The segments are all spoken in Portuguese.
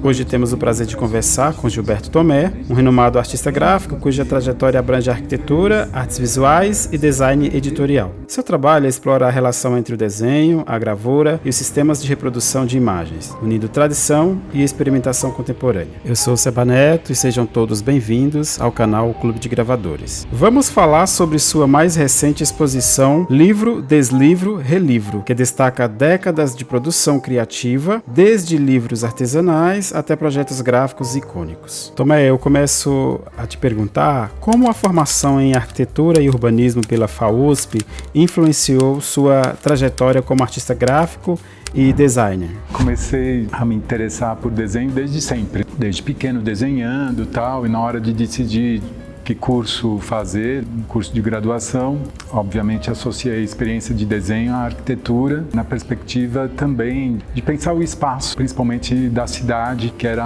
Hoje temos o prazer de conversar com Gilberto Tomé, um renomado artista gráfico cuja trajetória abrange arquitetura, artes visuais e design editorial. Seu trabalho é explorar a relação entre o desenho, a gravura e os sistemas de reprodução de imagens, unindo tradição e experimentação contemporânea. Eu sou o Seba Neto e sejam todos bem-vindos ao canal Clube de Gravadores. Vamos falar sobre sua mais recente exposição Livro, Deslivro, Relivro, que destaca décadas de produção criativa, desde livros artesanais até projetos gráficos icônicos. Tomé, eu começo a te perguntar como a formação em arquitetura e urbanismo pela FAUSP influenciou sua trajetória como artista gráfico e designer. Comecei a me interessar por desenho desde sempre, desde pequeno desenhando e tal, e na hora de decidir que curso fazer, um curso de graduação, obviamente associei a experiência de desenho à arquitetura, na perspectiva também de pensar o espaço, principalmente da cidade, que era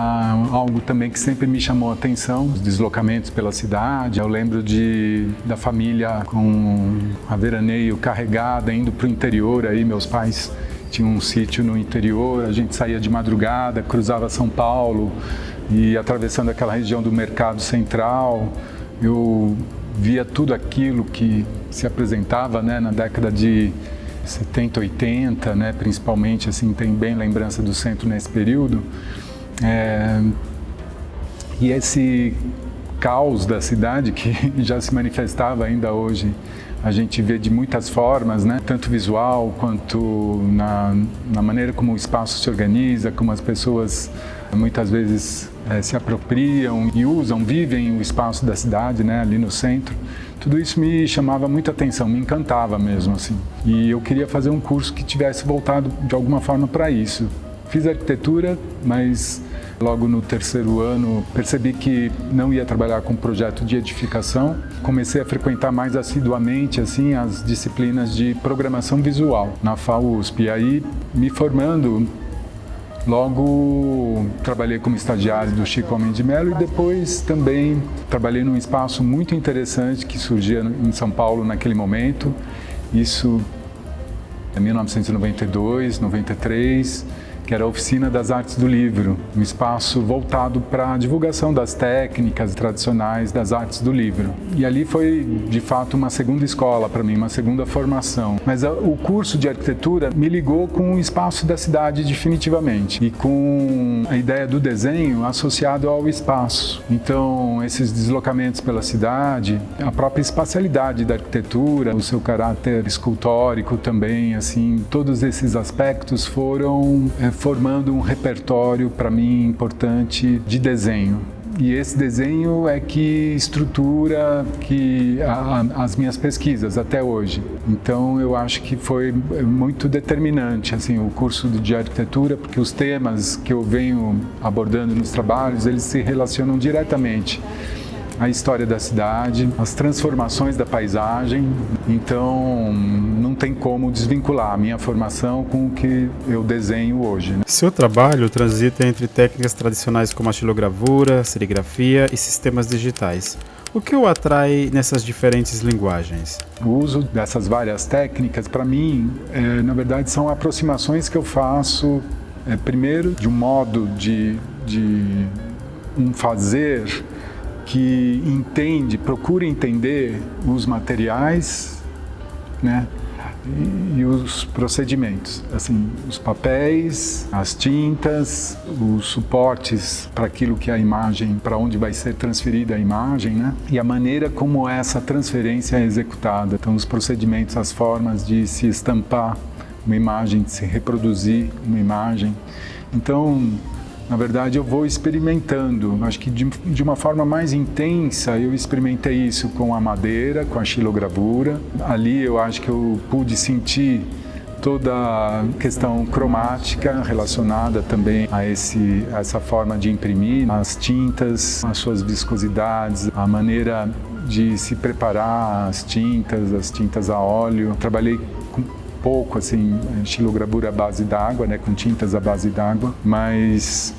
algo também que sempre me chamou a atenção, os deslocamentos pela cidade. Eu lembro da família com a veraneio carregada, indo para o interior, aí meus pais tinham um sítio no interior, a gente saía de madrugada, cruzava São Paulo e atravessando aquela região do Mercado Central, eu via tudo aquilo que se apresentava, né, na década de 70, 80, né, principalmente, assim, tem bem lembrança do centro nesse período. E esse caos da cidade que já se manifestava ainda hoje, a gente vê de muitas formas, né? Tanto visual quanto na maneira como o espaço se organiza, como as pessoas muitas vezes se apropriam e usam, vivem o espaço da cidade, né? Ali no centro. Tudo isso me chamava muita atenção, me encantava mesmo, assim. E eu queria fazer um curso que tivesse voltado de alguma forma para isso. Fiz arquitetura, mas logo no terceiro ano percebi que não ia trabalhar com projeto de edificação. Comecei a frequentar mais assiduamente assim, as disciplinas de programação visual na FAUSP. E aí, me formando, logo trabalhei como estagiário do Chico Homem de Melo e depois também trabalhei num espaço muito interessante que surgia em São Paulo naquele momento. Isso em 1992, 93. Que era a Oficina das Artes do Livro, um espaço voltado para a divulgação das técnicas tradicionais das artes do livro. E ali foi, de fato, uma segunda escola para mim, uma segunda formação. Mas o curso de arquitetura me ligou com o espaço da cidade definitivamente e com a ideia do desenho associado ao espaço. Então, esses deslocamentos pela cidade, a própria espacialidade da arquitetura, o seu caráter escultórico também, assim, todos esses aspectos foram formando um repertório, para mim, importante de desenho. E esse desenho é que estrutura as minhas pesquisas até hoje. Então, eu acho que foi muito determinante assim, o curso de arquitetura, porque os temas que eu venho abordando nos trabalhos, eles se relacionam diretamente a história da cidade, as transformações da paisagem, então não tem como desvincular a minha formação com o que eu desenho hoje, né? Seu trabalho transita entre técnicas tradicionais como a xilogravura, serigrafia e sistemas digitais. O que o atrai nessas diferentes linguagens? O uso dessas várias técnicas, para mim, na verdade, são aproximações que eu faço, primeiro, de um modo de um fazer que procura entender os materiais, né, e os procedimentos, assim, os papéis, as tintas, os suportes para aquilo que é a imagem, para onde vai ser transferida a imagem, né, e a maneira como essa transferência é executada. Então, os procedimentos, as formas de se estampar uma imagem, de se reproduzir uma imagem. Então, na verdade, eu vou experimentando. Acho que de uma forma mais intensa, eu experimentei isso com a madeira, com a xilogravura. Ali eu acho que eu pude sentir toda a questão cromática relacionada também a essa forma de imprimir, as tintas, as suas viscosidades, a maneira de se preparar as tintas a óleo. Trabalhei com pouco, assim, xilogravura à base d'água, né, com tintas à base d'água, mas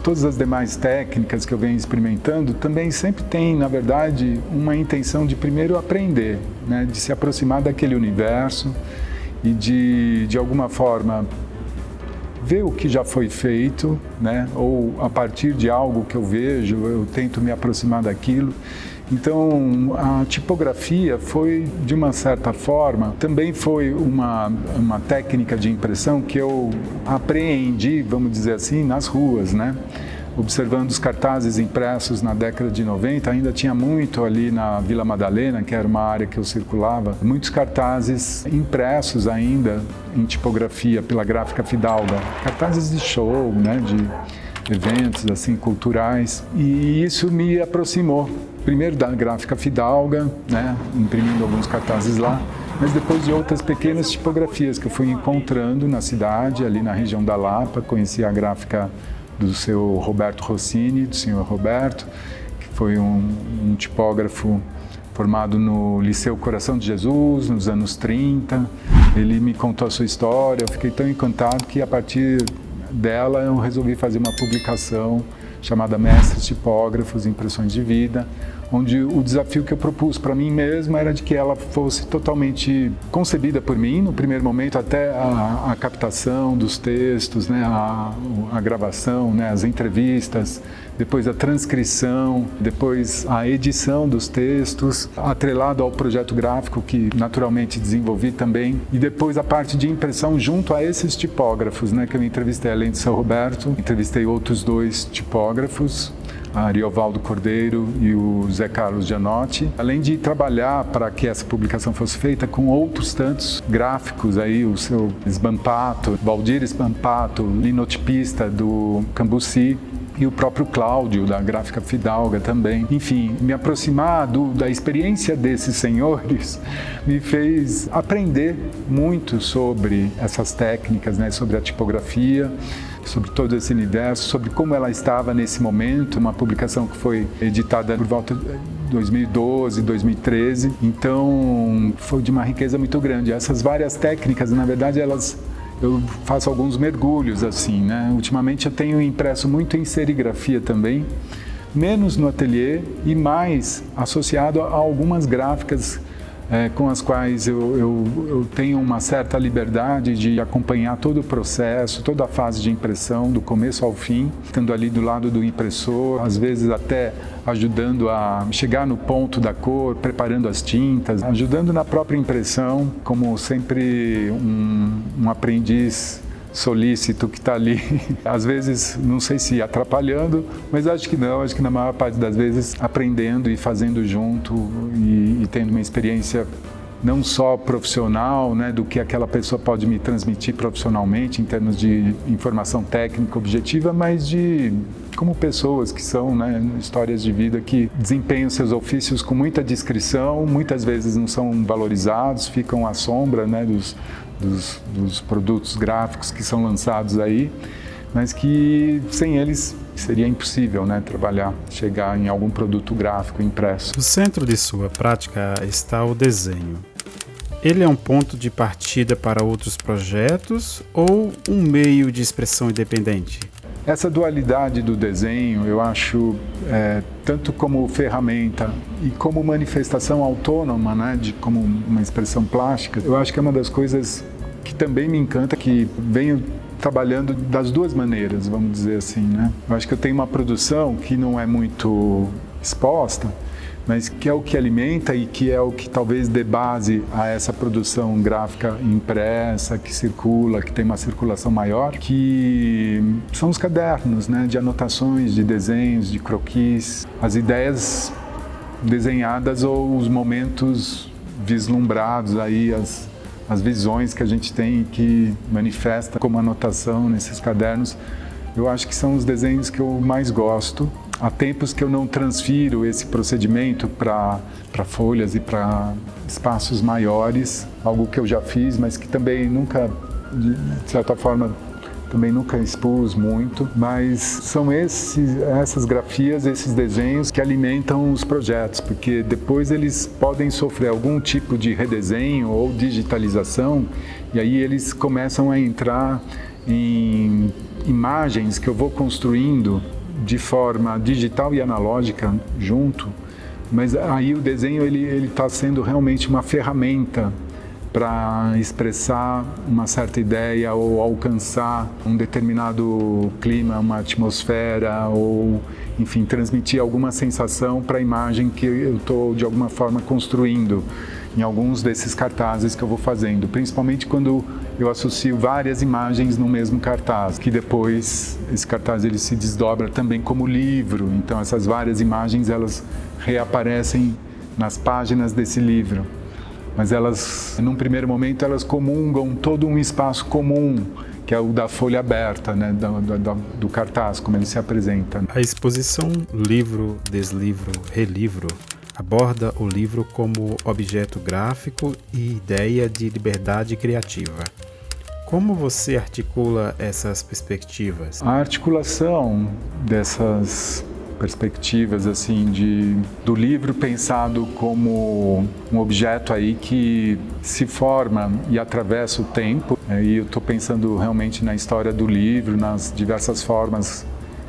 todas as demais técnicas que eu venho experimentando também sempre tem, na verdade, uma intenção de primeiro aprender, né, de se aproximar daquele universo e de alguma forma ver o que já foi feito, né? Ou a partir de algo que eu vejo, eu tento me aproximar daquilo. Então, a tipografia foi, de uma certa forma, também foi uma técnica de impressão que eu apreendi, vamos dizer assim, nas ruas, né? Observando os cartazes impressos na década de 90, ainda tinha muito ali na Vila Madalena, que era uma área que eu circulava, muitos cartazes impressos ainda em tipografia pela Gráfica Fidalga, cartazes de show, né, de eventos assim culturais, e isso me aproximou, primeiro da Gráfica Fidalga, né, imprimindo alguns cartazes lá, mas depois de outras pequenas tipografias que eu fui encontrando na cidade, ali na região da Lapa. Conheci a gráfica do seu Roberto Rossini, do senhor Roberto, que foi um tipógrafo formado no Liceu Coração de Jesus, nos anos 30. Ele me contou a sua história, eu fiquei tão encantado que a partir dela eu resolvi fazer uma publicação chamada Mestres Tipógrafos, Impressões de Vida, onde o desafio que eu propus para mim mesmo era de que ela fosse totalmente concebida por mim, no primeiro momento, até a captação dos textos, né, a gravação, né, as entrevistas, depois a transcrição, depois a edição dos textos, atrelado ao projeto gráfico que naturalmente desenvolvi também, e depois a parte de impressão junto a esses tipógrafos, né, que eu entrevistei, além de São Roberto, entrevistei outros 2 tipógrafos, a Ariovaldo Cordeiro e o Zé Carlos Gianotti, além de trabalhar para que essa publicação fosse feita com outros tantos gráficos aí, o seu Spampato, Valdir Spampato, linotipista do Cambuci, e o próprio Cláudio, da Gráfica Fidalga também. Enfim, me aproximar da experiência desses senhores me fez aprender muito sobre essas técnicas, né, sobre a tipografia, sobre todo esse universo, sobre como ela estava nesse momento, uma publicação que foi editada por volta de 2012, 2013, então foi de uma riqueza muito grande. Essas várias técnicas, na verdade, eu faço alguns mergulhos assim, né? Ultimamente eu tenho impresso muito em serigrafia também, menos no ateliê e mais associado a algumas gráficas com as quais eu tenho uma certa liberdade de acompanhar todo o processo, toda a fase de impressão, do começo ao fim, estando ali do lado do impressor, às vezes até ajudando a chegar no ponto da cor, preparando as tintas, ajudando na própria impressão, como sempre um aprendiz solícito que está ali, às vezes, não sei se atrapalhando, mas acho que não, acho que na maior parte das vezes aprendendo e fazendo junto e tendo uma experiência não só profissional, né, do que aquela pessoa pode me transmitir profissionalmente em termos de informação técnica objetiva, mas de como pessoas que são, né, histórias de vida que desempenham seus ofícios com muita discrição, muitas vezes não são valorizados, ficam à sombra, né, dos produtos gráficos que são lançados aí, mas que sem eles seria impossível, né, trabalhar, chegar em algum produto gráfico impresso. No centro de sua prática está o desenho. Ele é um ponto de partida para outros projetos ou um meio de expressão independente? Essa dualidade do desenho, eu acho, tanto como ferramenta e como manifestação autônoma, né, como uma expressão plástica, eu acho que é uma das coisas que também me encanta, que venho trabalhando das duas maneiras, vamos dizer assim, né? Eu acho que eu tenho uma produção que não é muito exposta, mas que é o que alimenta e que é o que talvez dê base a essa produção gráfica impressa, que circula, que tem uma circulação maior, que são os cadernos, né, de anotações, de desenhos, de croquis, as ideias desenhadas ou os momentos vislumbrados aí, as visões que a gente tem que manifesta como anotação nesses cadernos. Eu acho que são os desenhos que eu mais gosto. Há tempos que eu não transfiro esse procedimento para folhas e para espaços maiores, algo que eu já fiz, mas que também nunca, de certa forma, também nunca expus muito. Mas são essas grafias, esses desenhos que alimentam os projetos, porque depois eles podem sofrer algum tipo de redesenho ou digitalização, e aí eles começam a entrar em imagens que eu vou construindo de forma digital e analógica junto, mas aí o desenho ele está sendo realmente uma ferramenta para expressar uma certa ideia ou alcançar um determinado clima, uma atmosfera ou, enfim, transmitir alguma sensação para a imagem que eu estou, de alguma forma, construindo em alguns desses cartazes que eu vou fazendo, principalmente quando eu associo várias imagens no mesmo cartaz, que depois esse cartaz ele se desdobra também como livro, então essas várias imagens elas reaparecem nas páginas desse livro, mas elas, num primeiro momento, elas comungam todo um espaço comum, que é o da folha aberta, né, do cartaz, como ele se apresenta. A exposição Livro, Deslivro, Relivro aborda o livro como objeto gráfico e ideia de liberdade criativa. Como você articula essas perspectivas? A articulação dessas perspectivas assim do livro pensado como um objeto aí que se forma e atravessa o tempo, e eu estou pensando realmente na história do livro, nas diversas formas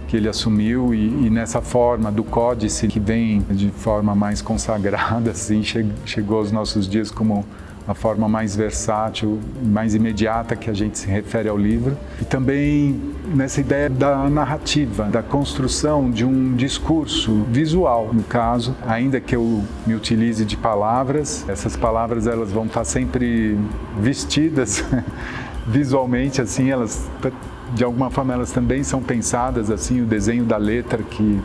que ele assumiu e nessa forma do códice que vem de forma mais consagrada, assim, chegou aos nossos dias como a forma mais versátil, mais imediata que a gente se refere ao livro. E também nessa ideia da narrativa, da construção de um discurso visual, no caso, ainda que eu me utilize de palavras, essas palavras elas vão estar sempre vestidas visualmente, assim, elas de alguma forma elas também são pensadas, assim, o desenho da letra que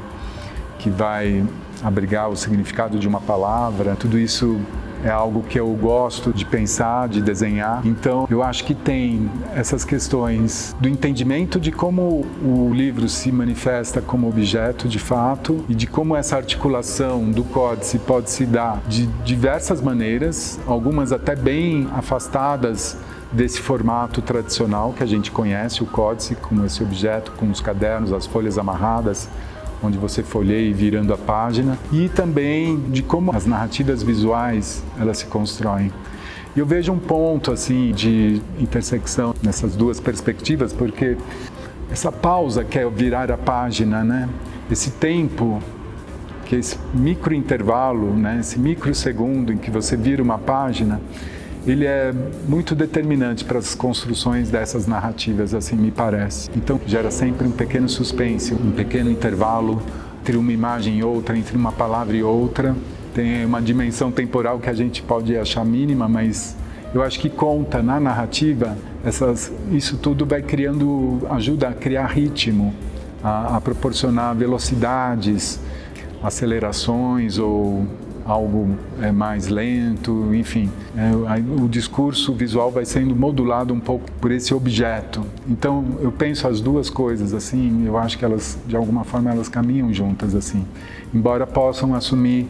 vai abrigar o significado de uma palavra, tudo isso é algo que eu gosto de pensar, de desenhar. Então, eu acho que tem essas questões do entendimento de como o livro se manifesta como objeto de fato e de como essa articulação do códice pode se dar de diversas maneiras, algumas até bem afastadas desse formato tradicional que a gente conhece, o códice, como esse objeto com os cadernos, as folhas amarradas, onde você folheia virando a página, e também de como as narrativas visuais elas se constroem. E eu vejo um ponto assim de intersecção nessas duas perspectivas, porque essa pausa que é virar a página, né? Esse tempo, que é esse microintervalo, né? Esse microsegundo em que você vira uma página, ele é muito determinante para as construções dessas narrativas, assim me parece. Então, gera sempre um pequeno suspense, um pequeno intervalo entre uma imagem e outra, entre uma palavra e outra. Tem uma dimensão temporal que a gente pode achar mínima, mas eu acho que conta na narrativa, isso tudo vai criando, ajuda a criar ritmo, a proporcionar velocidades, acelerações ou algo mais lento, enfim. O discurso visual vai sendo modulado um pouco por esse objeto. Então, eu penso as duas coisas, assim, eu acho que elas, de alguma forma, elas caminham juntas, assim. Embora possam assumir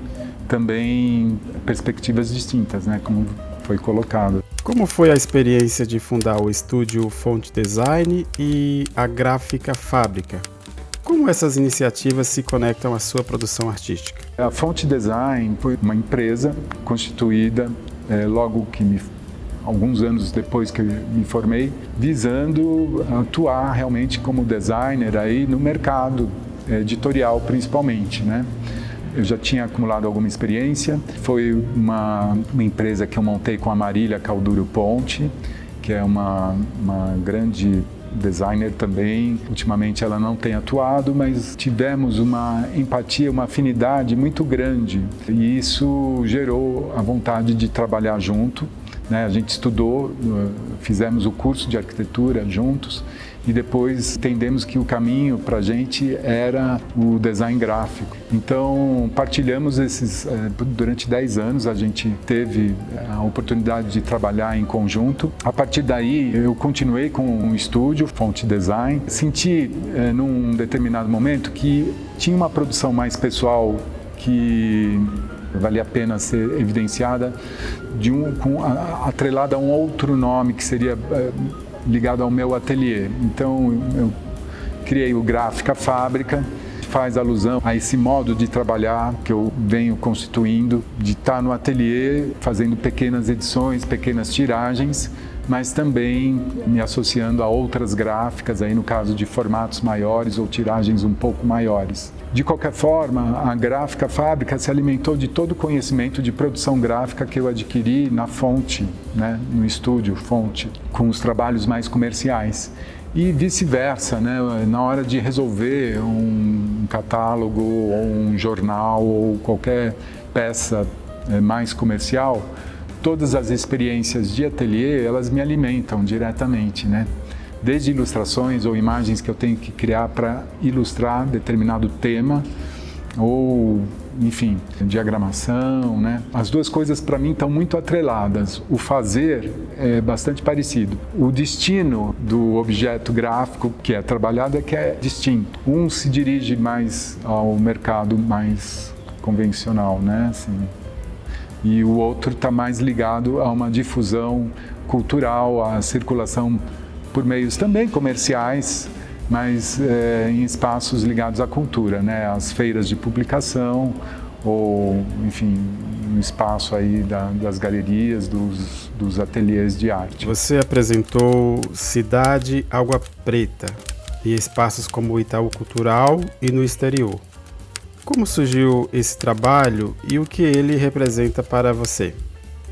também perspectivas distintas, né, como foi colocado. Como foi a experiência de fundar o estúdio Fonte Design e a Gráfica Fábrica? Como essas iniciativas se conectam à sua produção artística? A Fonte Design foi uma empresa constituída logo que alguns anos depois que eu me formei, visando atuar realmente como designer aí no mercado editorial principalmente, né? Eu já tinha acumulado alguma experiência. Foi uma empresa que eu montei com a Marília Calduro Ponte, que é uma grande designer também. Ultimamente ela não tem atuado, mas tivemos uma empatia, uma afinidade muito grande e isso gerou a vontade de trabalhar junto, né? A gente estudou, fizemos o curso de arquitetura juntos e depois entendemos que o caminho para a gente era o design gráfico. Então, partilhamos durante 10 anos, a gente teve a oportunidade de trabalhar em conjunto. A partir daí, eu continuei com um estúdio, Fonte Design. Senti, num determinado momento, que tinha uma produção mais pessoal que valia a pena ser evidenciada, atrelada a um outro nome que seria ligado ao meu ateliê. Então, eu criei o Gráfica Fábrica, que faz alusão a esse modo de trabalhar que eu venho constituindo, de estar no ateliê, fazendo pequenas edições, pequenas tiragens, mas também me associando a outras gráficas, aí no caso de formatos maiores ou tiragens um pouco maiores. De qualquer forma, a Gráfica Fábrica se alimentou de todo o conhecimento de produção gráfica que eu adquiri na fonte, né, no estúdio Fonte, com os trabalhos mais comerciais. E vice-versa, né, na hora de resolver um catálogo ou um jornal ou qualquer peça mais comercial, todas as experiências de ateliê, elas me alimentam diretamente, né? Desde ilustrações ou imagens que eu tenho que criar para ilustrar determinado tema, ou, enfim, diagramação, né? As duas coisas para mim estão muito atreladas. O fazer é bastante parecido. O destino do objeto gráfico que é trabalhado é que é distinto. Um se dirige mais ao mercado mais convencional, né? Assim, e o outro está mais ligado a uma difusão cultural, à circulação por meios também comerciais, mas em espaços ligados à cultura, né? As feiras de publicação ou, enfim, um espaço aí das galerias, dos ateliês de arte. Você apresentou Cidade Água Preta em espaços como o Itaú Cultural e no exterior. Como surgiu esse trabalho e o que ele representa para você?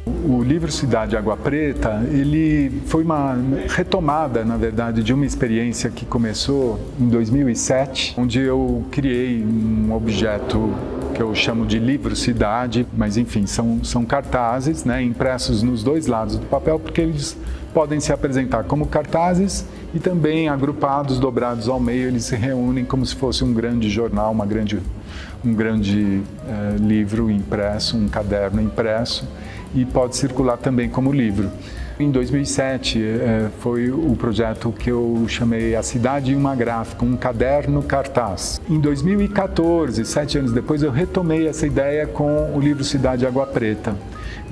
O livro Cidade Água Preta, ele foi uma retomada, na verdade, de uma experiência que começou em 2007, onde eu criei um objeto que eu chamo de livro Cidade, mas enfim, são cartazes, né, impressos nos dois lados do papel, porque eles podem se apresentar como cartazes e também agrupados, dobrados ao meio, eles se reúnem como se fosse um grande jornal, um grande livro impresso, um caderno impresso, e pode circular também como livro. Em 2007 foi o projeto que eu chamei A Cidade e uma Gráfica, um caderno cartaz. Em 2014, 7 anos depois, eu retomei essa ideia com o livro Cidade Água Preta.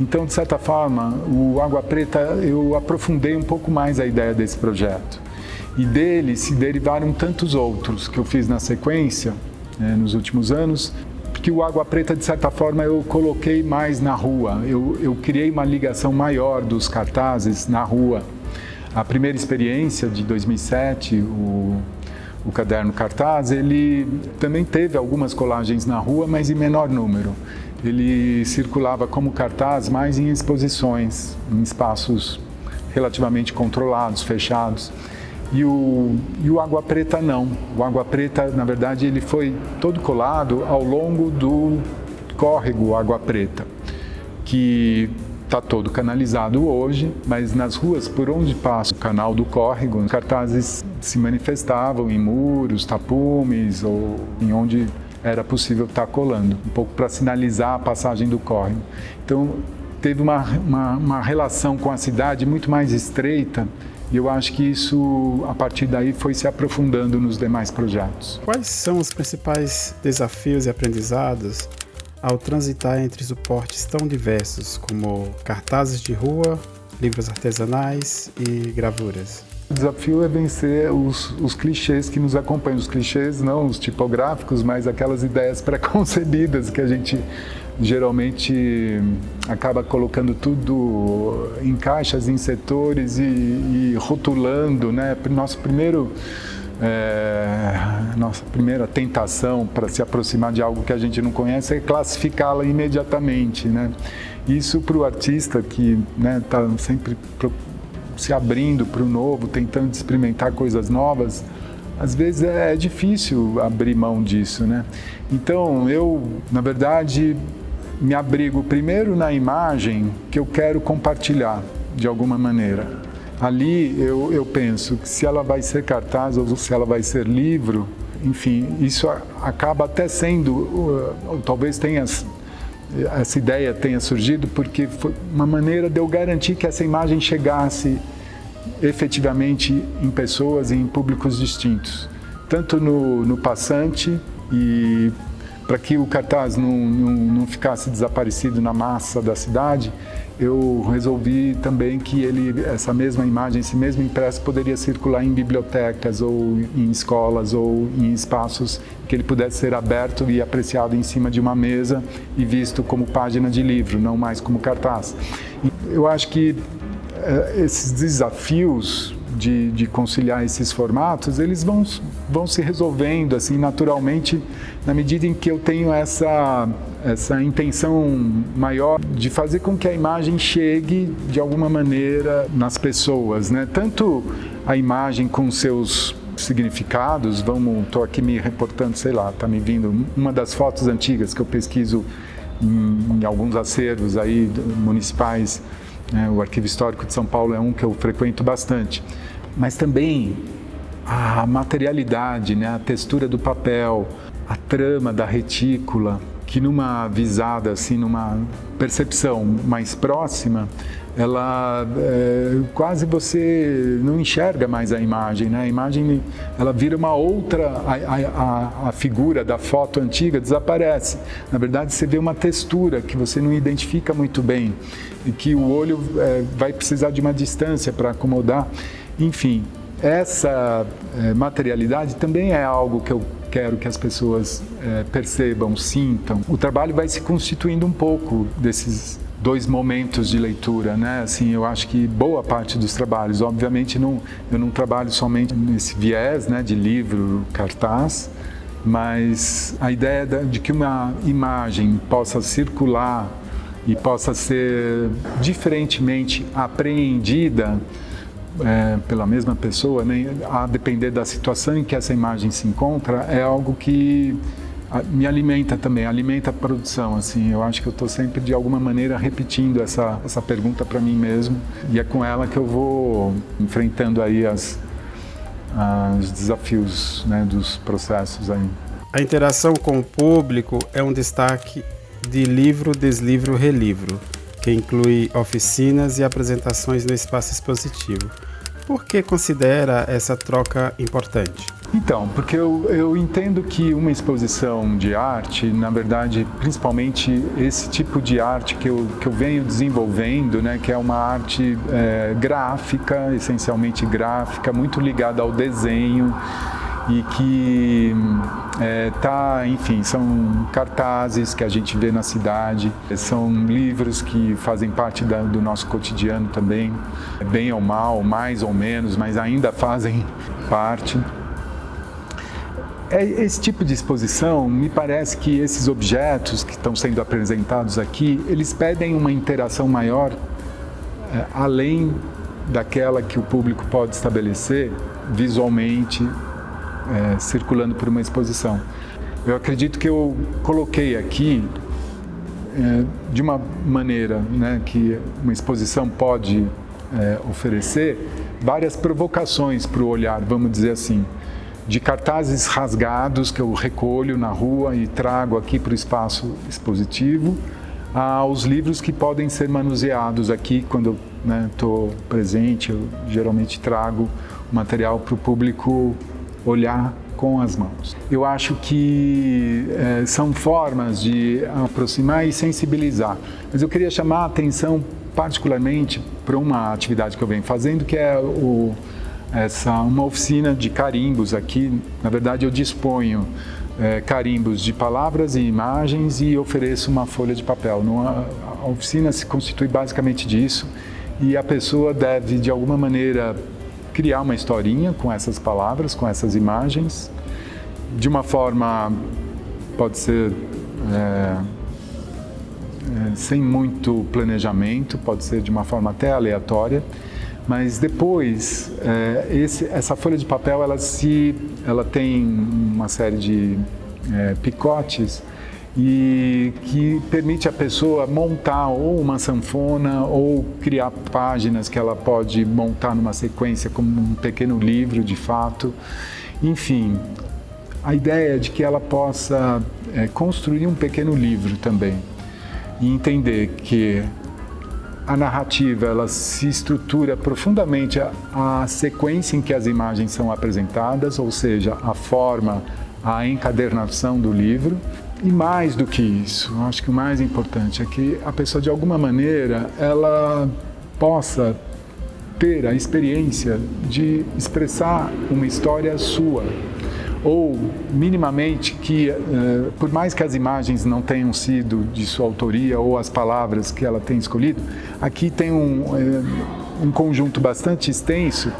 Então, de certa forma, o Água Preta, eu aprofundei um pouco mais a ideia desse projeto. E dele se derivaram tantos outros que eu fiz na sequência, nos últimos anos, que o Água Preta, de certa forma, eu coloquei mais na rua. Eu criei uma ligação maior dos cartazes na rua. A primeira experiência, de 2007, o caderno cartaz, ele também teve algumas colagens na rua, mas em menor número. Ele circulava como cartaz mais em exposições, em espaços relativamente controlados, fechados. E o Água Preta não. O Água Preta, na verdade, ele foi todo colado ao longo do córrego Água Preta, que está todo canalizado hoje, mas nas ruas por onde passa o canal do córrego, cartazes se manifestavam em muros, tapumes ou em onde era possível estar colando, um pouco para sinalizar a passagem do córrego. Então, teve uma relação com a cidade muito mais estreita. E eu acho que isso, a partir daí, foi se aprofundando nos demais projetos. Quais são os principais desafios e aprendizados ao transitar entre suportes tão diversos como cartazes de rua, livros artesanais e gravuras? O desafio é vencer os clichês que nos acompanham. Os clichês, não os tipográficos, mas aquelas ideias pré-concebidas que a gente geralmente acaba colocando tudo em caixas, em setores e rotulando, né? Nossa primeira tentação para se aproximar de algo que a gente não conhece é classificá-la imediatamente, né? Isso para o artista que está sempre se abrindo para o novo, tentando experimentar coisas novas, às vezes é difícil abrir mão disso, né? Então, eu, na verdade, me abrigo primeiro na imagem que eu quero compartilhar, de alguma maneira. Ali, eu penso que se ela vai ser cartaz ou se ela vai ser livro, enfim, isso acaba até sendo, ou talvez essa ideia tenha surgido porque foi uma maneira de eu garantir que essa imagem chegasse efetivamente em pessoas e em públicos distintos, tanto no passante, e para que o cartaz não ficasse desaparecido na massa da cidade, eu resolvi também que essa mesma imagem, esse mesmo impresso poderia circular em bibliotecas ou em escolas ou em espaços que ele pudesse ser aberto e apreciado em cima de uma mesa e visto como página de livro, não mais como cartaz. Eu acho que esses desafios de conciliar esses formatos, eles vão se resolvendo assim naturalmente na medida em que eu tenho essa intenção maior de fazer com que a imagem chegue de alguma maneira nas pessoas, né? Tanto a imagem com seus significados, estou aqui me reportando, sei lá, está me vindo uma das fotos antigas que eu pesquiso em alguns acervos aí municipais, né? O Arquivo Histórico de São Paulo é um que eu frequento bastante, mas também a materialidade, né? A textura do papel, a trama da retícula, que numa visada, assim, numa percepção mais próxima, ela quase você não enxerga mais a imagem, né? A imagem, ela vira uma outra, a figura da foto antiga desaparece. Na verdade, você vê uma textura que você não identifica muito bem e que o olho vai precisar de uma distância para acomodar. Enfim, essa materialidade também é algo que eu quero que as pessoas percebam, sintam. O trabalho vai se constituindo um pouco desses dois momentos de leitura, né? Assim, eu acho que boa parte dos trabalhos, obviamente eu não trabalho somente nesse viés, né, de livro, cartaz, mas a ideia de que uma imagem possa circular e possa ser diferentemente apreendida pela mesma pessoa, né, a depender da situação em que essa imagem se encontra, é algo que me alimenta também, alimenta a produção, assim. Eu acho que eu estou sempre, de alguma maneira, repetindo essa pergunta para mim mesmo, e é com ela que eu vou enfrentando aí os desafios, né, dos processos aí. A interação com o público é um destaque de Livro, Deslivro, Relivro, que inclui oficinas e apresentações no espaço expositivo. Por que considera essa troca importante? Então, porque eu entendo que uma exposição de arte, na verdade, principalmente esse tipo de arte que eu venho desenvolvendo, né, que é uma arte gráfica, essencialmente gráfica, muito ligada ao desenho, e que enfim, são cartazes que a gente vê na cidade, são livros que fazem parte do nosso cotidiano também, bem ou mal, mais ou menos, mas ainda fazem parte. Esse tipo de exposição, me parece que esses objetos que estão sendo apresentados aqui, eles pedem uma interação maior, além daquela que o público pode estabelecer visualmente, circulando por uma exposição. Eu acredito que eu coloquei aqui, de uma maneira, né, que uma exposição pode oferecer, várias provocações para o olhar, vamos dizer assim, de cartazes rasgados que eu recolho na rua e trago aqui para o espaço expositivo, aos livros que podem ser manuseados aqui quando eu estou presente. Eu geralmente trago material para o público olhar com as mãos. Eu acho que são formas de aproximar e sensibilizar, mas eu queria chamar a atenção particularmente para uma atividade que eu venho fazendo, que é uma oficina de carimbos aqui. Na verdade, eu disponho carimbos de palavras e imagens e ofereço uma folha de papel. A oficina se constitui basicamente disso, e a pessoa deve, de alguma maneira, criar uma historinha com essas palavras, com essas imagens, de uma forma, pode ser sem muito planejamento, pode ser de uma forma até aleatória, mas depois, essa folha de papel, ela tem uma série de picotes e que permite a pessoa montar ou uma sanfona ou criar páginas que ela pode montar numa sequência como um pequeno livro, de fato. Enfim, a ideia é de que ela possa construir um pequeno livro também e entender que a narrativa, ela se estrutura profundamente a sequência em que as imagens são apresentadas, ou seja, a forma, a encadernação do livro. E mais do que isso, eu acho que o mais importante é que a pessoa, de alguma maneira, ela possa ter a experiência de expressar uma história sua, ou minimamente que, por mais que as imagens não tenham sido de sua autoria ou as palavras que ela tem escolhido, aqui tem um conjunto bastante extenso.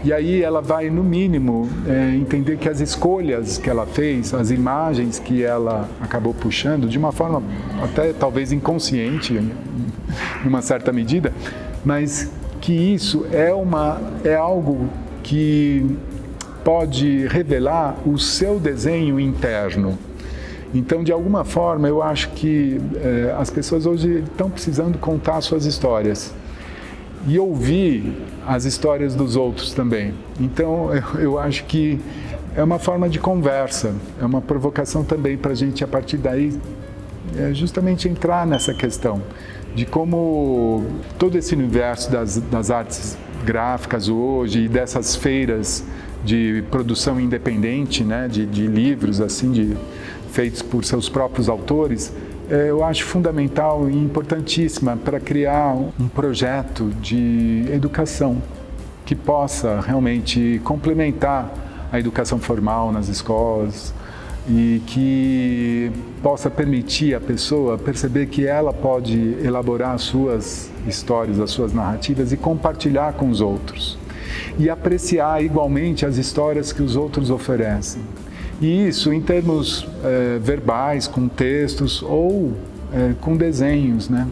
E aí ela vai, no mínimo, entender que as escolhas que ela fez, as imagens que ela acabou puxando, de uma forma até talvez inconsciente, em uma certa medida, mas que isso é algo que pode revelar o seu desenho interno. Então, de alguma forma, eu acho que as pessoas hoje estão precisando contar suas histórias e ouvir as histórias dos outros também. Então, eu acho que é uma forma de conversa, é uma provocação também para a gente, a partir daí, justamente entrar nessa questão de como todo esse universo das artes gráficas hoje e dessas feiras de produção independente, né, de livros assim, feitos por seus próprios autores, eu acho fundamental e importantíssima para criar um projeto de educação que possa realmente complementar a educação formal nas escolas e que possa permitir à pessoa perceber que ela pode elaborar as suas histórias, as suas narrativas e compartilhar com os outros e apreciar igualmente as histórias que os outros oferecem. E isso em termos verbais, com textos ou com desenhos, né?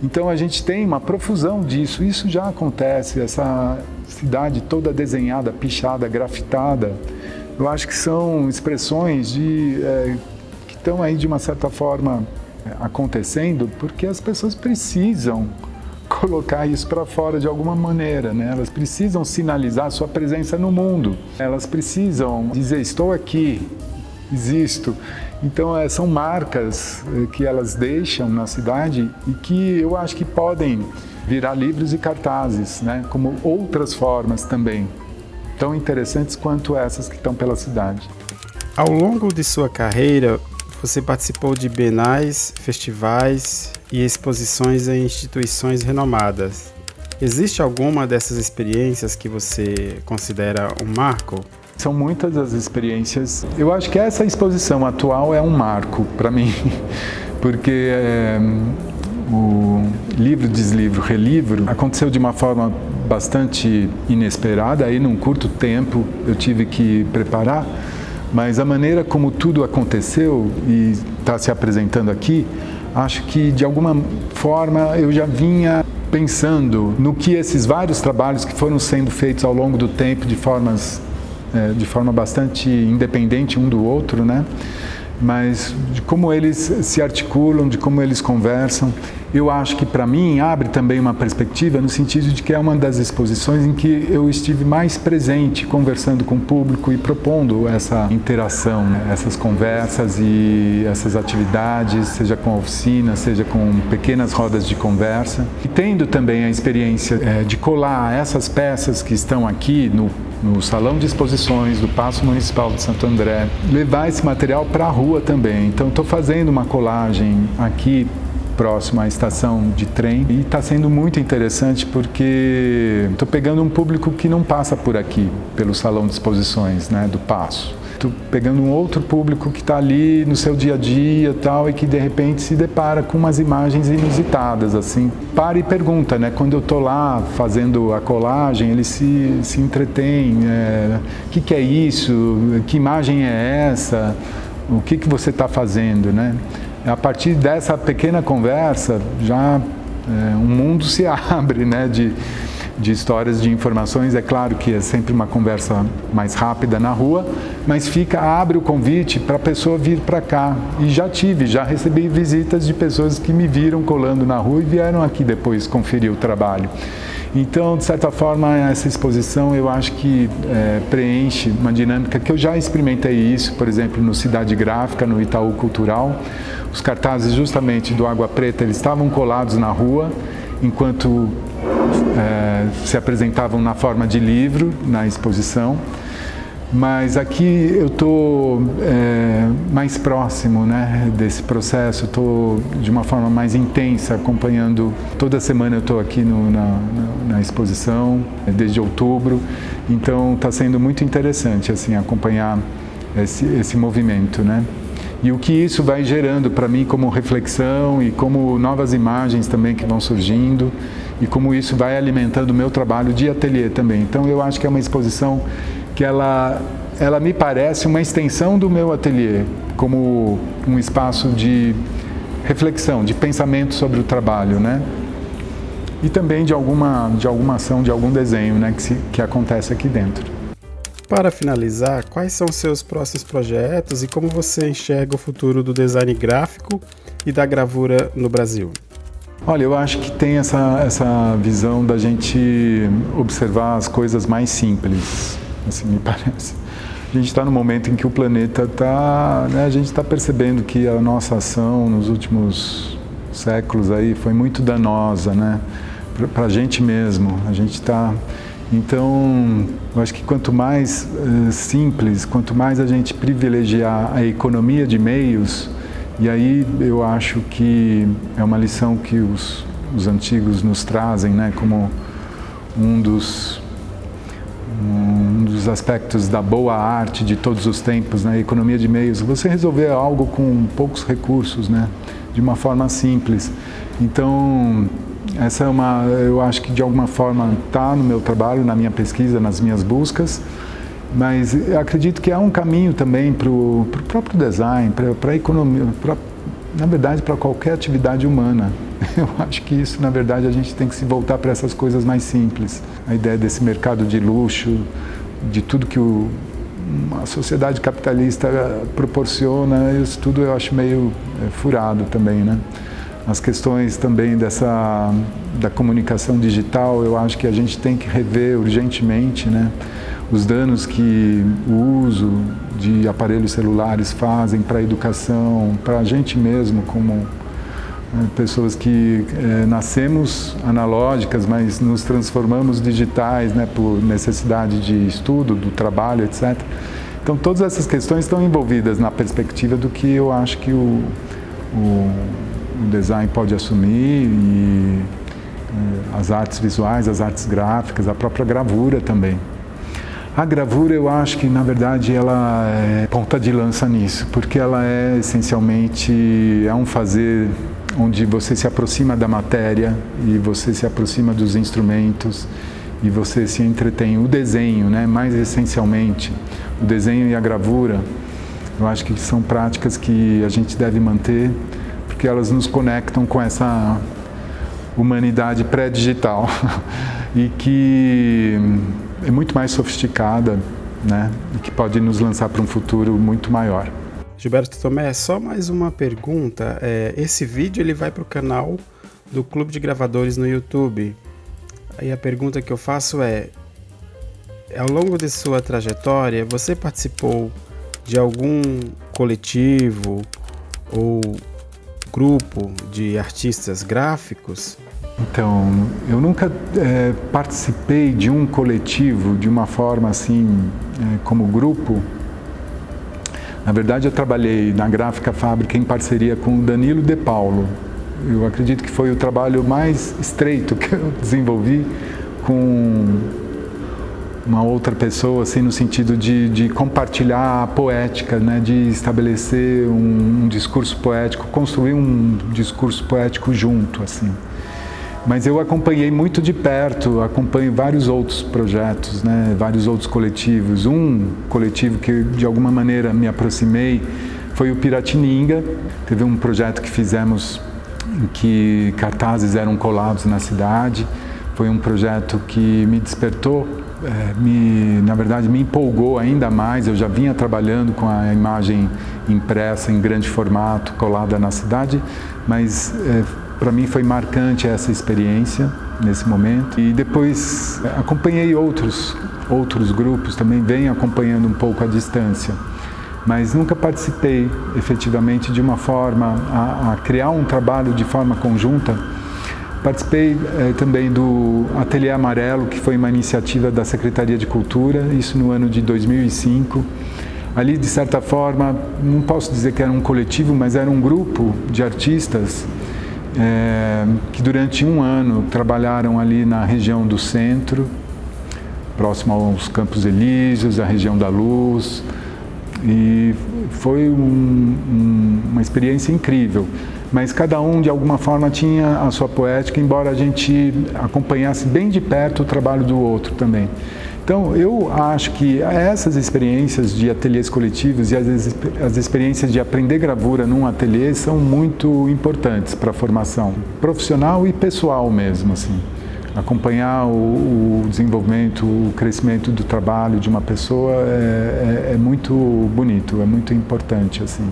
Então a gente tem uma profusão disso, isso já acontece, essa cidade toda desenhada, pichada, grafitada. Eu acho que são expressões que estão aí de uma certa forma acontecendo porque as pessoas precisam colocar isso para fora de alguma maneira, né? Elas precisam sinalizar sua presença no mundo, elas precisam dizer estou aqui, existo. Então são marcas que elas deixam na cidade e que eu acho que podem virar livros e cartazes, né? Como outras formas também, tão interessantes quanto essas que estão pela cidade. Ao longo de sua carreira, você participou de bienais, festivais e exposições em instituições renomadas. Existe alguma dessas experiências que você considera um marco? São muitas as experiências. Eu acho que essa exposição atual é um marco para mim, porque o livro, deslivro, relivro aconteceu de uma forma bastante inesperada. Aí, num curto tempo, eu tive que preparar. Mas a maneira como tudo aconteceu e está se apresentando aqui, acho que de alguma forma eu já vinha pensando no que esses vários trabalhos que foram sendo feitos ao longo do tempo de forma bastante independente um do outro, né? Mas de como eles se articulam, de como eles conversam. Eu acho que para mim abre também uma perspectiva no sentido de que é uma das exposições em que eu estive mais presente, conversando com o público e propondo essa interação, né? Essas conversas e essas atividades, seja com oficina, seja com pequenas rodas de conversa. E tendo também a experiência de colar essas peças que estão aqui no Salão de Exposições do Paço Municipal de Santo André, levar esse material para a rua também. Então estou fazendo uma colagem aqui próximo à estação de trem e está sendo muito interessante porque estou pegando um público que não passa por aqui, pelo Salão de Exposições, né, do Paço. Estou pegando um outro público que está ali no seu dia a dia tal, e que de repente se depara com umas imagens inusitadas, assim. Para e pergunta, né? Quando eu estou lá fazendo a colagem, ele se entretém. O que é isso? Que imagem é essa? O que você está fazendo, né? A partir dessa pequena conversa, já um mundo se abre, né? De histórias, de informações. É claro que é sempre uma conversa mais rápida na rua, mas abre o convite para a pessoa vir para cá. E já recebi visitas de pessoas que me viram colando na rua e vieram aqui depois conferir o trabalho. Então, de certa forma, essa exposição eu acho que preenche uma dinâmica que eu já experimentei isso, por exemplo, no Cidade Gráfica, no Itaú Cultural. Os cartazes justamente do Água Preta, eles estavam colados na rua, enquanto se apresentavam na forma de livro, na exposição. Mas aqui eu estou mais próximo, né, desse processo, estou de uma forma mais intensa acompanhando. Toda semana eu estou aqui na exposição, desde outubro, então está sendo muito interessante assim, acompanhar esse movimento, né? E o que isso vai gerando para mim como reflexão e como novas imagens também que vão surgindo e como isso vai alimentando o meu trabalho de ateliê também. Então eu acho que é uma exposição que ela me parece uma extensão do meu ateliê, como um espaço de reflexão, de pensamento sobre o trabalho, né? E também de alguma ação, de algum desenho, né, que acontece aqui dentro. Para finalizar, quais são seus próximos projetos e como você enxerga o futuro do design gráfico e da gravura no Brasil? Olha, eu acho que tem essa visão da gente observar as coisas mais simples, assim me parece. A gente está no momento em que o planeta está, né, a gente está percebendo que a nossa ação nos últimos séculos aí foi muito danosa, né, para a gente mesmo. A gente está, então, eu acho que quanto mais simples, quanto mais a gente privilegiar a economia de meios, e aí eu acho que é uma lição que os antigos nos trazem, né, como um dos aspectos da boa arte de todos os tempos, né, economia de meios, você resolver algo com poucos recursos, né, de uma forma simples. Então, essa é eu acho que de alguma forma está no meu trabalho, na minha pesquisa, nas minhas buscas, mas eu acredito que há um caminho também para o próprio design, para a economia, na verdade, para qualquer atividade humana. Eu acho que isso, na verdade, a gente tem que se voltar para essas coisas mais simples. A ideia desse mercado de luxo, de tudo que a sociedade capitalista proporciona, isso tudo eu acho meio furado também, né? As questões também da comunicação digital, eu acho que a gente tem que rever urgentemente, né? Os danos que o uso de aparelhos celulares fazem para a educação, para a gente mesmo, como pessoas que nascemos analógicas, mas nos transformamos digitais, né, por necessidade de estudo, do trabalho, etc. Então, todas essas questões estão envolvidas na perspectiva do que eu acho que o design pode assumir, e as artes visuais, as artes gráficas, a própria gravura também. A gravura, eu acho que, na verdade, ela é ponta de lança nisso, porque ela é, essencialmente, um fazer onde você se aproxima da matéria e você se aproxima dos instrumentos e você se entretém. O desenho, né, mais essencialmente, o desenho e a gravura, eu acho que são práticas que a gente deve manter, porque elas nos conectam com essa humanidade pré-digital e que é muito mais sofisticada, né, e que pode nos lançar para um futuro muito maior. Gilberto Tomé, só mais uma pergunta. Esse vídeo ele vai para o canal do Clube de Gravadores no YouTube. Aí a pergunta que eu faço ao longo de sua trajetória, você participou de algum coletivo ou grupo de artistas gráficos? Então, eu nunca participei de um coletivo de uma forma assim, como grupo. Na verdade, eu trabalhei na Gráfica Fábrica em parceria com o Danilo De Paulo. Eu acredito que foi o trabalho mais estreito que eu desenvolvi com uma outra pessoa, assim, no sentido de compartilhar a poética, né, de estabelecer um discurso poético, construir um discurso poético junto, assim. Mas eu acompanhei muito de perto, acompanho vários outros projetos, né, vários outros coletivos. Um coletivo que de alguma maneira me aproximei foi o Piratininga. Teve um projeto que fizemos em que cartazes eram colados na cidade. Foi um projeto que me despertou, na verdade me empolgou ainda mais. Eu já vinha trabalhando com a imagem impressa em grande formato, colada na cidade, mas para mim foi marcante essa experiência nesse momento. E depois acompanhei outros grupos também, venho acompanhando um pouco à distância, mas nunca participei efetivamente de uma forma a criar um trabalho de forma conjunta. Participei também do Ateliê Amarelo, que foi uma iniciativa da Secretaria de Cultura, isso no ano de 2005. Ali, de certa forma, não posso dizer que era um coletivo, mas era um grupo de artistas que durante um ano trabalharam ali na região do centro, próximo aos Campos Elíseos, a região da Luz, e foi uma experiência incrível. mas cada um de alguma forma tinha a sua poética, embora a gente acompanhasse bem de perto o trabalho do outro também. Então, eu acho que essas experiências de ateliês coletivos e as experiências de aprender gravura num ateliê são muito importantes para a formação profissional e pessoal mesmo, assim. Acompanhar o desenvolvimento, o crescimento do trabalho de uma pessoa é muito bonito, é muito importante, assim,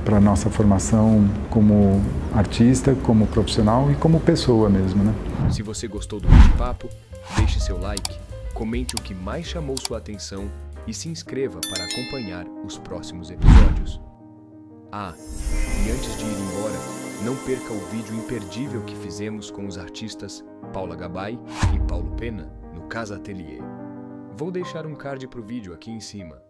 para a nossa formação como artista, como profissional e como pessoa mesmo, né? Se você gostou do bate-papo, deixe seu like, comente o que mais chamou sua atenção e se inscreva para acompanhar os próximos episódios. Ah, e antes de ir embora, não perca o vídeo imperdível que fizemos com os artistas Paula Gabay e Paulo Pena no Casa Atelier. Vou deixar um card pro vídeo aqui em cima.